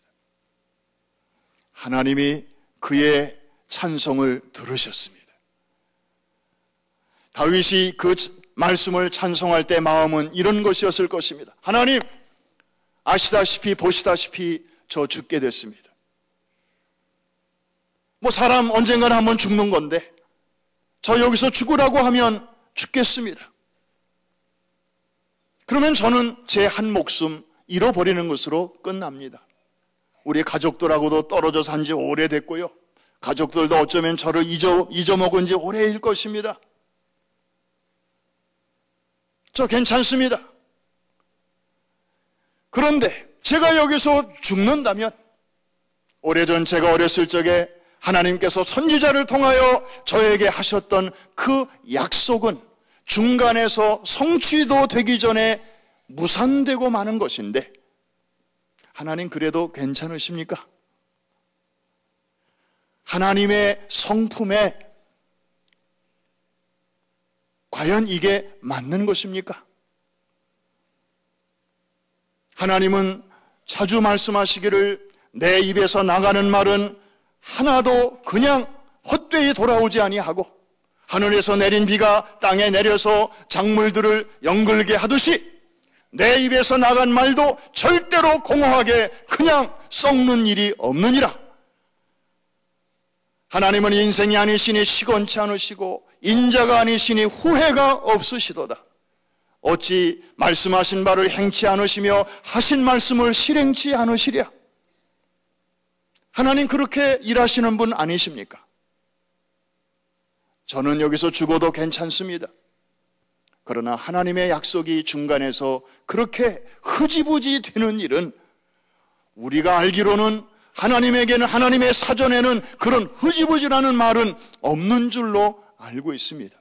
하나님이 그의 찬송을 들으셨습니다. 다윗이 그 말씀을 찬송할 때 마음은 이런 것이었을 것입니다. 하나님, 아시다시피 보시다시피 저 죽게 됐습니다. 사람 언젠가는 한번 죽는 건데 저 여기서 죽으라고 하면 죽겠습니다. 그러면 저는 제 한 목숨 잃어버리는 것으로 끝납니다. 우리 가족들하고도 떨어져 산 지 오래됐고요. 가족들도 어쩌면 저를 잊어먹은 지 오래일 것입니다. 저 괜찮습니다. 그런데 제가 여기서 죽는다면 오래전 제가 어렸을 적에 하나님께서 선지자를 통하여 저에게 하셨던 그 약속은 중간에서 성취도 되기 전에 무산되고 마는 것인데 하나님 그래도 괜찮으십니까? 하나님의 성품에 과연 이게 맞는 것입니까? 하나님은 자주 말씀하시기를 내 입에서 나가는 말은 하나도 그냥 헛되이 돌아오지 아니하고 하늘에서 내린 비가 땅에 내려서 작물들을 연글게 하듯이 내 입에서 나간 말도 절대로 공허하게 그냥 썩는 일이 없느니라. 하나님은 인생이 아니시니 시건치 않으시고 인자가 아니시니 후회가 없으시도다. 어찌 말씀하신 바를 행치 않으시며 하신 말씀을 실행치 않으시랴. 하나님 그렇게 일하시는 분 아니십니까? 저는 여기서 죽어도 괜찮습니다. 그러나 하나님의 약속이 중간에서 그렇게 흐지부지 되는 일은 우리가 알기로는 하나님에게는, 하나님의 사전에는 그런 흐지부지라는 말은 없는 줄로 알고 있습니다.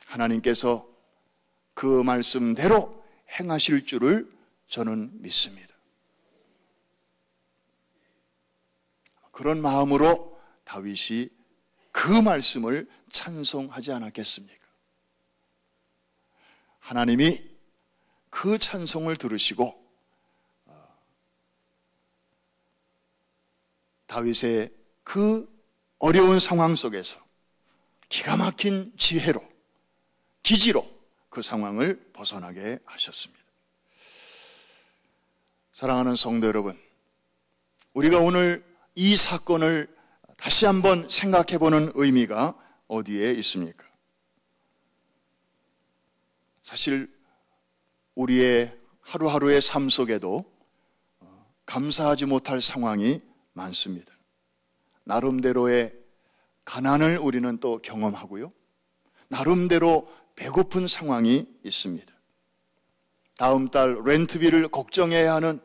하나님께서 그 말씀대로 행하실 줄을 저는 믿습니다. 그런 마음으로 다윗이 그 말씀을 찬송하지 않았겠습니까? 하나님이 그 찬송을 들으시고 다윗의 그 어려운 상황 속에서 기가 막힌 지혜로, 기지로 그 상황을 벗어나게 하셨습니다. 사랑하는 성도 여러분, 우리가 오늘 이 사건을 다시 한번 생각해 보는 의미가 어디에 있습니까? 사실 우리의 하루하루의 삶 속에도 감사하지 못할 상황이 많습니다. 나름대로의 가난을 우리는 또 경험하고요, 나름대로 배고픈 상황이 있습니다. 다음 달 렌트비를 걱정해야 하는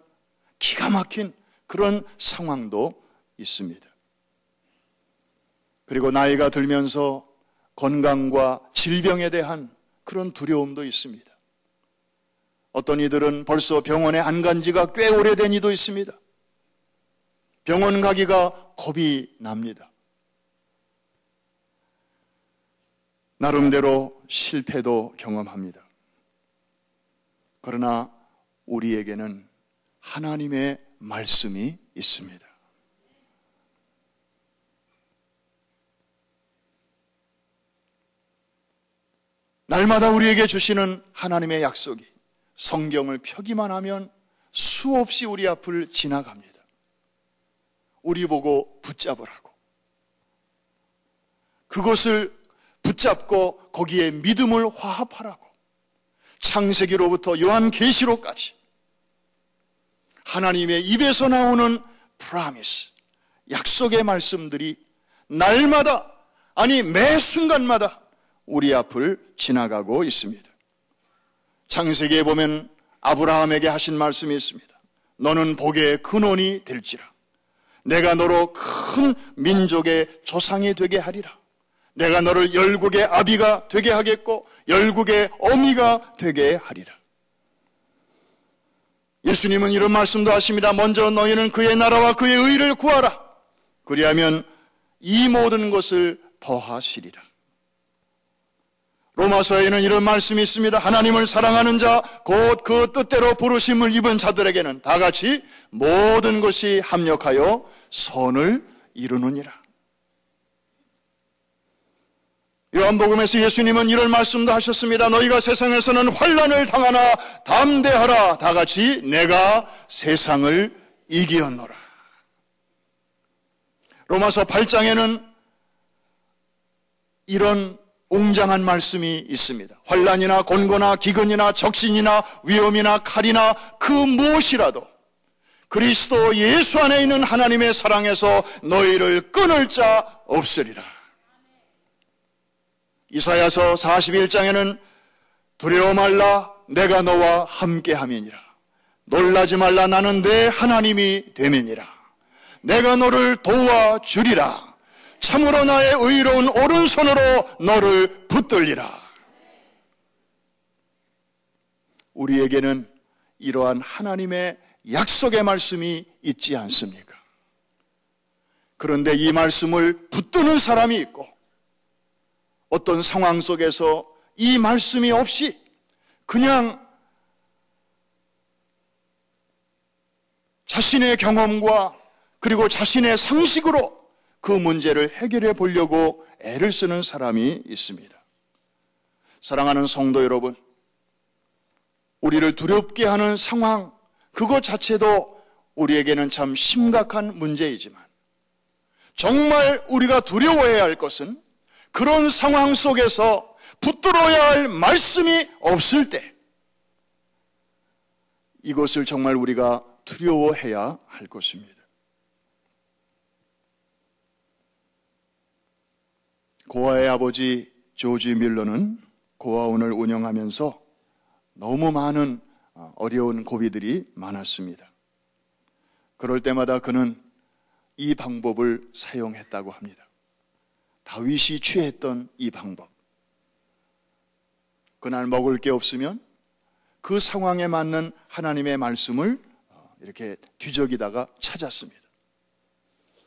기가 막힌 그런 상황도 있습니다. 그리고 나이가 들면서 건강과 질병에 대한 그런 두려움도 있습니다. 어떤 이들은 벌써 병원에 안 간 지가 꽤 오래된 이도 있습니다. 병원 가기가 겁이 납니다. 나름대로 실패도 경험합니다. 그러나 우리에게는 하나님의 말씀이 있습니다. 날마다 우리에게 주시는 하나님의 약속이 성경을 펴기만 하면 수없이 우리 앞을 지나갑니다. 우리 보고 붙잡으라고. 그것을 붙잡고 거기에 믿음을 화합하라고. 창세기로부터 요한계시록까지 하나님의 입에서 나오는 프라미스, 약속의 말씀들이 날마다, 아니 매 순간마다 우리 앞을 지나가고 있습니다. 창세기에 보면 아브라함에게 하신 말씀이 있습니다. 너는 복의 근원이 될지라. 내가 너로 큰 민족의 조상이 되게 하리라. 내가 너를 열국의 아비가 되게 하겠고 열국의 어미가 되게 하리라. 예수님은 이런 말씀도 하십니다. 먼저 너희는 그의 나라와 그의 의를 구하라. 그리하면 이 모든 것을 더하시리라. 로마서에는 이런 말씀이 있습니다. 하나님을 사랑하는 자, 곧 그 뜻대로 부르심을 입은 자들에게는 다 같이 모든 것이 합력하여 선을 이루느니라. 요한복음에서 예수님은 이런 말씀도 하셨습니다. 너희가 세상에서는 환난을 당하나 담대하라. 다 같이 내가 세상을 이기었노라. 로마서 8장에는 이런 웅장한 말씀이 있습니다. 환난이나 곤고나 기근이나 적신이나 위험이나 칼이나 그 무엇이라도 그리스도 예수 안에 있는 하나님의 사랑에서 너희를 끊을 자 없으리라. 이사야서 41장에는 두려워 말라 내가 너와 함께함이니라. 놀라지 말라 나는 내 하나님이 됨이니라. 내가 너를 도와주리라. 참으로 나의 의로운 오른손으로 너를 붙들리라. 우리에게는 이러한 하나님의 약속의 말씀이 있지 않습니까? 그런데 이 말씀을 붙드는 사람이 있고 어떤 상황 속에서 이 말씀이 없이 그냥 자신의 경험과 그리고 자신의 상식으로 그 문제를 해결해 보려고 애를 쓰는 사람이 있습니다. 사랑하는 성도 여러분, 우리를 두렵게 하는 상황, 그것 자체도 우리에게는 참 심각한 문제이지만 정말 우리가 두려워해야 할 것은 그런 상황 속에서 붙들어야 할 말씀이 없을 때 이것을 정말 우리가 두려워해야 할 것입니다. 고아의 아버지 조지 밀러는 고아원을 운영하면서 너무 많은 어려운 고비들이 많았습니다. 그럴 때마다 그는 이 방법을 사용했다고 합니다. 다윗이 취했던 이 방법. 그날 먹을 게 없으면 그 상황에 맞는 하나님의 말씀을 이렇게 뒤적이다가 찾았습니다.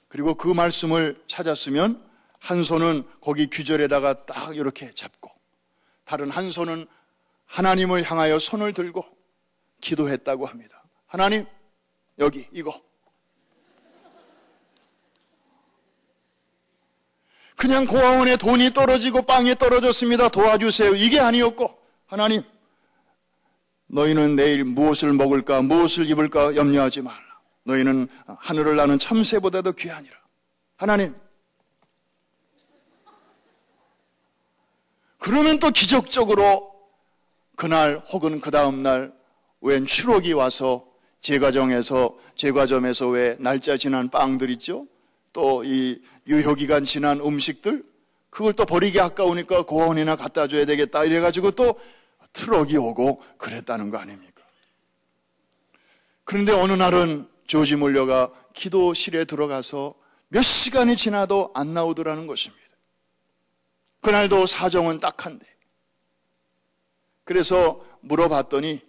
그리고 그 말씀을 찾았으면 한 손은 거기 규절에다가 딱 이렇게 잡고 다른 한 손은 하나님을 향하여 손을 들고 기도했다고 합니다. 하나님, 여기 이거. 그냥 고아원에 돈이 떨어지고 빵이 떨어졌습니다. 도와주세요. 이게 아니었고, 하나님, 너희는 내일 무엇을 먹을까, 무엇을 입을까 염려하지 말라. 너희는 하늘을 나는 참새보다도 귀하니라. 하나님. 그러면 또 기적적으로 그날 혹은 그 다음날 웬 추록이 와서 제과점에서 왜 날짜 지난 빵들 있죠? 또 이 유효기간 지난 음식들, 그걸 또 버리기 아까우니까 고아원이나 갖다 줘야 되겠다 이래가지고 또 트럭이 오고 그랬다는 거 아닙니까? 그런데 어느 날은 조지 몰려가 기도실에 들어가서 몇 시간이 지나도 안 나오더라는 것입니다. 그날도 사정은 딱한데. 그래서 물어봤더니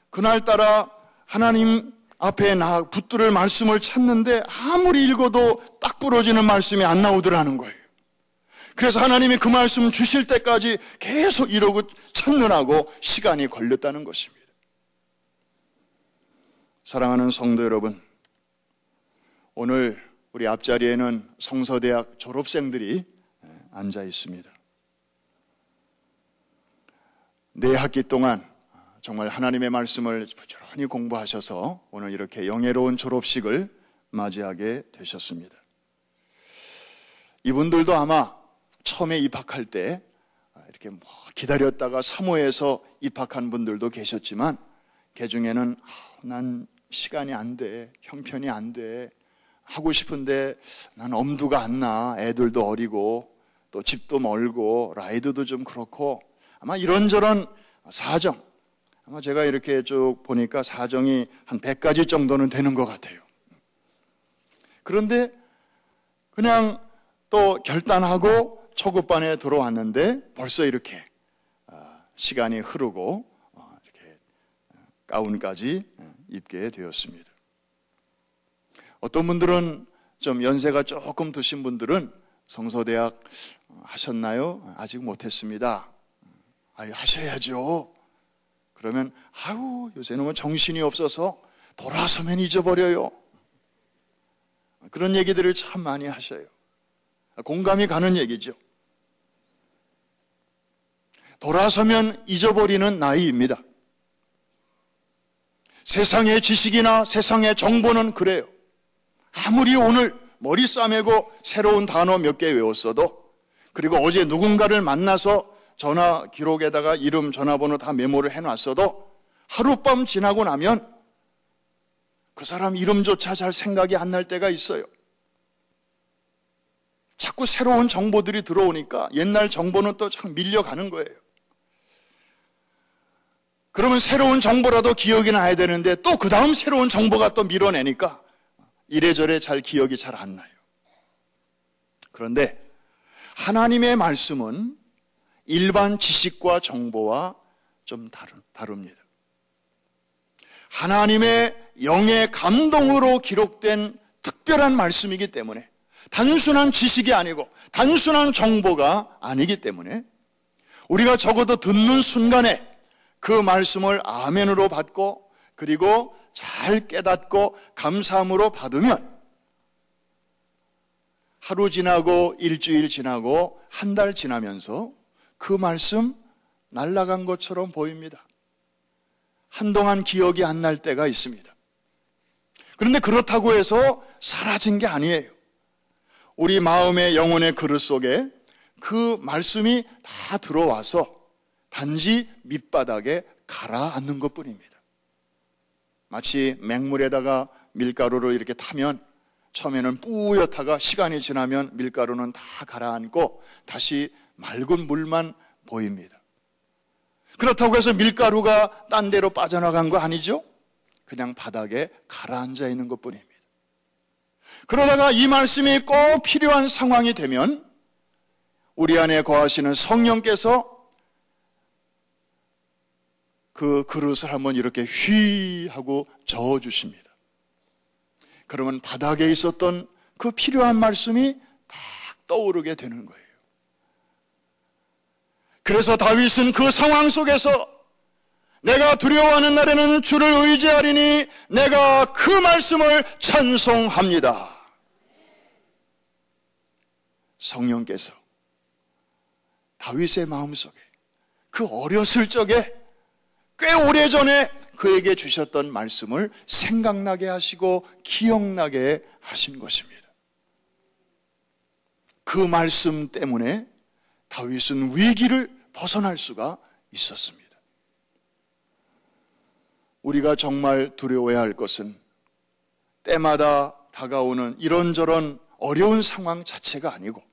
그날따라 하나님 앞에 붙들을 말씀을 찾는데 아무리 읽어도 딱 부러지는 말씀이 안 나오더라는 거예요. 그래서 하나님이 그 말씀 주실 때까지 계속 이러고 찾느라고 시간이 걸렸다는 것입니다. 사랑하는 성도 여러분, 오늘 우리 앞자리에는 성서대학 졸업생들이 앉아 있습니다. 네 학기 동안 정말 하나님의 말씀을 부지런히 공부하셔서 오늘 이렇게 영예로운 졸업식을 맞이하게 되셨습니다. 이분들도 아마 처음에 입학할 때 이렇게 기다렸다가 사모해서 입학한 분들도 계셨지만 그 중에는 난 시간이 안 돼, 형편이 안 돼, 하고 싶은데 난 엄두가 안 나, 애들도 어리고 또 집도 멀고 라이드도 좀 그렇고 아마 이런저런 사정, 아마 제가 이렇게 쭉 보니까 사정이 한 100가지 정도는 되는 것 같아요. 그런데 그냥 또 결단하고 초급반에 들어왔는데 벌써 이렇게 시간이 흐르고 이렇게 가운까지 입게 되었습니다. 어떤 분들은 좀 연세가 조금 드신 분들은 성서대학 하셨나요? 아직 못했습니다. 하셔야죠. 그러면 요새는 뭐 정신이 없어서 돌아서면 잊어버려요. 그런 얘기들을 참 많이 하셔요. 공감이 가는 얘기죠. 돌아서면 잊어버리는 나이입니다. 세상의 지식이나 세상의 정보는 그래요. 아무리 오늘 머리 싸매고 새로운 단어 몇 개 외웠어도, 그리고 어제 누군가를 만나서 전화 기록에다가 이름, 전화번호 다 메모를 해놨어도 하룻밤 지나고 나면 그 사람 이름조차 잘 생각이 안 날 때가 있어요. 자꾸 새로운 정보들이 들어오니까 옛날 정보는 또 참 밀려가는 거예요. 그러면 새로운 정보라도 기억이 나야 되는데 또 그 다음 새로운 정보가 또 밀어내니까 이래저래 잘 기억이 잘 안 나요. 그런데 하나님의 말씀은 일반 지식과 정보와 좀 다릅니다. 하나님의 영의 감동으로 기록된 특별한 말씀이기 때문에 단순한 지식이 아니고 단순한 정보가 아니기 때문에 우리가 적어도 듣는 순간에 그 말씀을 아멘으로 받고 그리고 잘 깨닫고 감사함으로 받으면 하루 지나고 일주일 지나고 한 달 지나면서 그 말씀 날아간 것처럼 보입니다. 한동안 기억이 안 날 때가 있습니다. 그런데 그렇다고 해서 사라진 게 아니에요. 우리 마음의 영혼의 그릇 속에 그 말씀이 다 들어와서 단지 밑바닥에 가라앉는 것뿐입니다. 마치 맹물에다가 밀가루를 이렇게 타면 처음에는 뿌옇다가 시간이 지나면 밀가루는 다 가라앉고 다시 맑은 물만 보입니다. 그렇다고 해서 밀가루가 딴 데로 빠져나간 거 아니죠? 그냥 바닥에 가라앉아 있는 것뿐입니다. 그러다가 이 말씀이 꼭 필요한 상황이 되면 우리 안에 거하시는 성령께서 그 그릇을 한번 이렇게 휘 하고 저어주십니다. 그러면 바닥에 있었던 그 필요한 말씀이 딱 떠오르게 되는 거예요. 그래서 다윗은 그 상황 속에서 내가 두려워하는 날에는 주를 의지하리니 내가 그 말씀을 찬송합니다. 성령께서 다윗의 마음속에 그 어렸을 적에 꽤 오래전에 그에게 주셨던 말씀을 생각나게 하시고 기억나게 하신 것입니다. 그 말씀 때문에 다윗은 위기를 벗어날 수가 있었습니다. 우리가 정말 두려워해야 할 것은 때마다 다가오는 이런저런 어려운 상황 자체가 아니고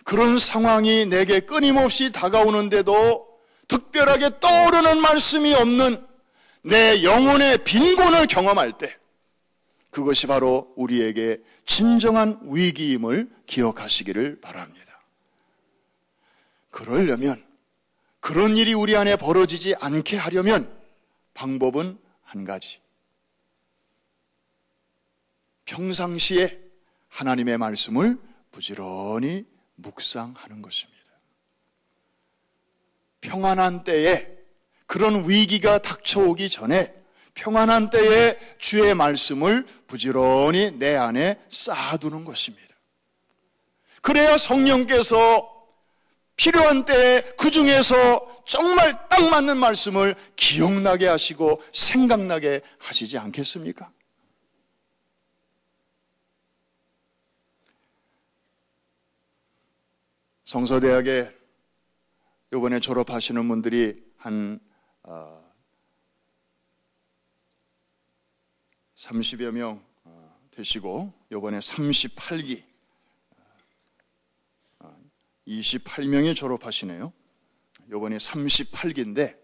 그런 상황이 내게 끊임없이 다가오는데도 특별하게 떠오르는 말씀이 없는 내 영혼의 빈곤을 경험할 때 그것이 바로 우리에게 진정한 위기임을 기억하시기를 바랍니다. 그러려면 그런 일이 우리 안에 벌어지지 않게 하려면 방법은 한 가지. 평상시에 하나님의 말씀을 부지런히 묵상하는 것입니다. 평안한 때에 그런 위기가 닥쳐오기 전에 평안한 때에 주의 말씀을 부지런히 내 안에 쌓아두는 것입니다. 그래야 성령께서 필요한 때에 그 중에서 정말 딱 맞는 말씀을 기억나게 하시고 생각나게 하시지 않겠습니까? 성서대학에 이번에 졸업하시는 분들이 한 30여 명 되시고 이번에 38기 28명이 졸업하시네요. 이번에 38기인데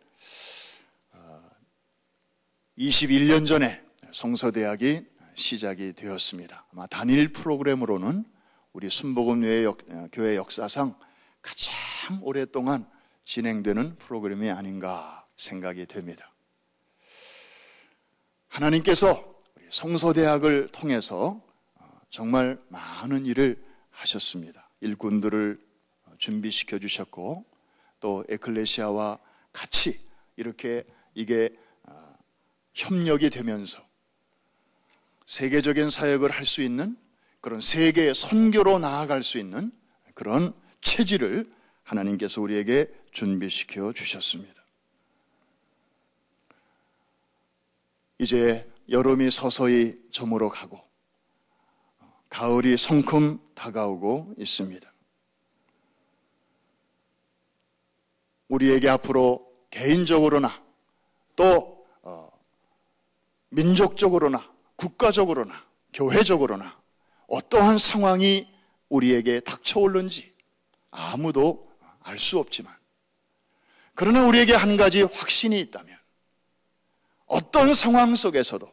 21년 전에 성서대학이 시작이 되었습니다. 아마 단일 프로그램으로는 우리 순복음교회 역사상 가장 오랫동안 진행되는 프로그램이 아닌가 생각이 됩니다. 하나님께서 우리 성서대학을 통해서 정말 많은 일을 하셨습니다. 일꾼들을 준비시켜 주셨고 또 에클레시아와 같이 이렇게 이게 협력이 되면서 세계적인 사역을 할 수 있는 그런 세계 선교로 나아갈 수 있는 그런 체질을 하나님께서 우리에게 준비시켜 주셨습니다. 이제 여름이 서서히 저물어 가고 가을이 성큼 다가오고 있습니다. 우리에게 앞으로 개인적으로나 또 민족적으로나 국가적으로나 교회적으로나 어떠한 상황이 우리에게 닥쳐올는지 아무도 알 수 없지만 그러나 우리에게 한 가지 확신이 있다면 어떤 상황 속에서도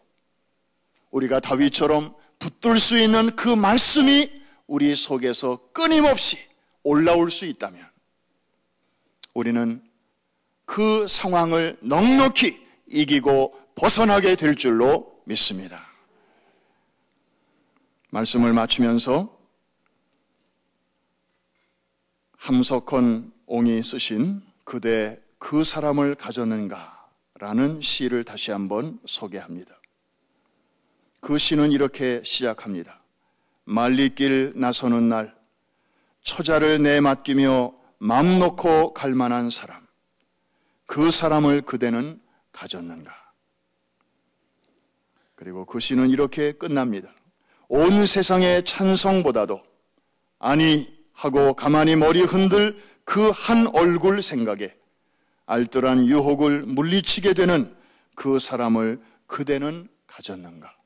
우리가 다윗처럼 붙들 수 있는 그 말씀이 우리 속에서 끊임없이 올라올 수 있다면 우리는 그 상황을 넉넉히 이기고 벗어나게 될 줄로 믿습니다. 말씀을 마치면서 함석헌 옹이 쓰신 그대 그 사람을 가졌는가 라는 시를 다시 한번 소개합니다. 그 시는 이렇게 시작합니다. 말리길 나서는 날 처자를 내맡기며 맘 놓고 갈 만한 사람 그 사람을 그대는 가졌는가. 그리고 그 시는 이렇게 끝납니다. 온 세상의 찬성보다도 아니 하고 가만히 머리 흔들 그 한 얼굴 생각에 알뜰한 유혹을 물리치게 되는 그 사람을 그대는 가졌는가?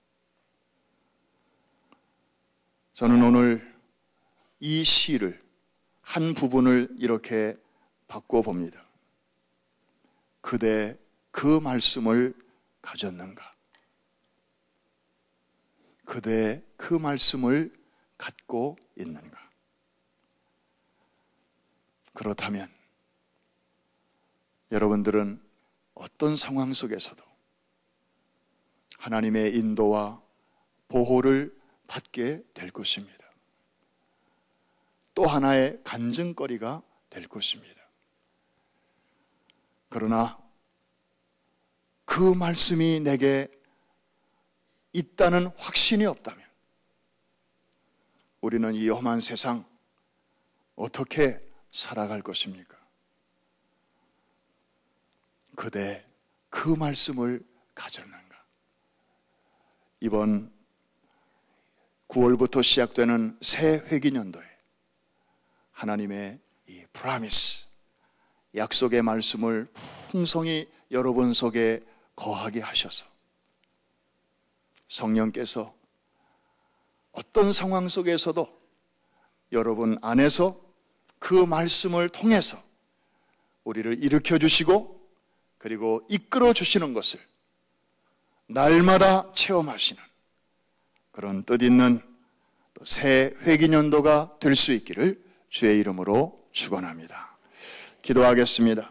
저는 오늘 이 시를 한 부분을 이렇게 바꿔봅니다. 그대 그 말씀을 가졌는가? 그대 그 말씀을 갖고 있는가? 그렇다면 여러분들은 어떤 상황 속에서도 하나님의 인도와 보호를 받게 될 것입니다. 또 하나의 간증거리가 될 것입니다. 그러나 그 말씀이 내게 있다는 확신이 없다면 우리는 이 험한 세상 어떻게 살아갈 것입니까? 그대 그 말씀을 가졌는가? 이번 9월부터 시작되는 새 회기년도에 하나님의 이 프라미스, 약속의 말씀을 풍성히 여러분 속에 거하게 하셔서 성령께서 어떤 상황 속에서도 여러분 안에서 그 말씀을 통해서 우리를 일으켜 주시고 그리고 이끌어 주시는 것을 날마다 체험하시는 그런 뜻있는 새 회기년도가 될 수 있기를 주의 이름으로 축원합니다. 기도하겠습니다.